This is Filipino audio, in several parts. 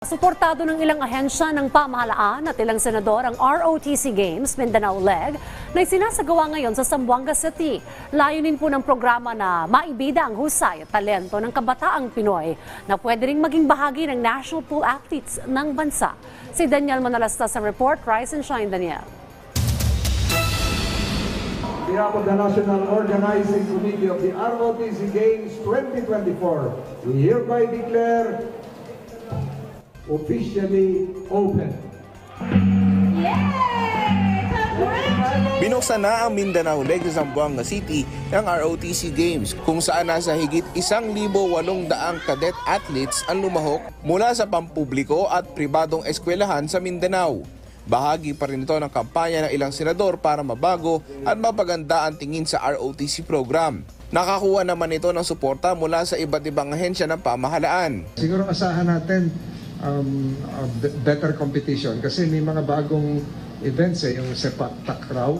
Suportado ng ilang ahensya ng pamahalaan at ilang senador ang ROTC Games Mindanao Leg na isinasagawa ngayon sa Zamboanga City. Layunin po ng programa na maibida ang husay at talento ng kabataang Pinoy na pwede ring maging bahagi ng national pool athletes ng bansa. Si Daniel Manalastas sa report. Rise and shine, Daniel. On behalf of the National Organizing Committee of the ROTC Games 2024, we hereby declare officially open. Binuksan na ang Mindanao Leg sa Zamboanga City ng ROTC Games kung saan nasa higit 1,800 cadet athletes ang lumahok mula sa pampubliko at pribadong eskwelahan sa Mindanao. Bahagi pa rin ito ng kampanya ng ilang senador para mabago at mapaganda ang tingin sa ROTC program. Nakakuha naman ito ng suporta mula sa iba't ibang ahensya ng pamahalaan. Siguro asahan natin better competition kasi may mga bagong events yung sepak takraw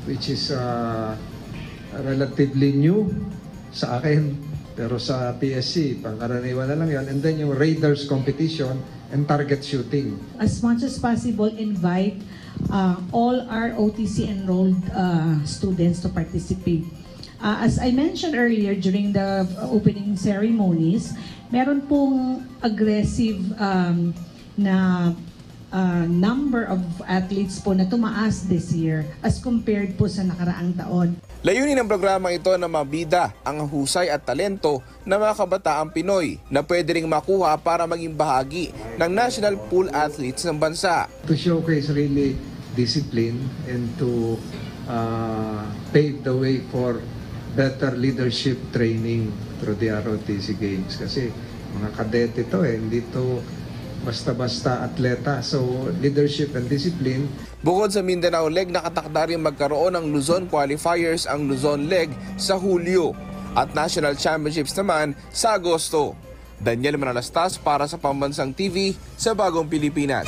which is relatively new sa akin pero sa PSC pangkaraniwan na lang yan, and then yung Raiders competition and target shooting. As much as possible, invite all our OTC enrolled students to participate. As I mentioned earlier during the opening ceremonies, meron pong aggressive na number of athletes po na tumaas this year as compared po sa nakaraang taon. Layunin ng programa ito na mabida ang husay at talento ng mga kabataang Pinoy na pwede ring makuha para maging bahagi ng national pool athletes ng bansa. To showcase really discipline and to pave the way for better leadership training through the ROTC Games. Kasi mga kadete ito hindi to basta-basta atleta. So leadership and discipline. Bukod sa Mindanao Leg, nakatakda rin magkaroon ng Luzon Qualifiers ang Luzon Leg sa Hulyo at National Championships naman sa Agosto. Daniel Manalastas para sa Pambansang TV sa Bagong Pilipinas.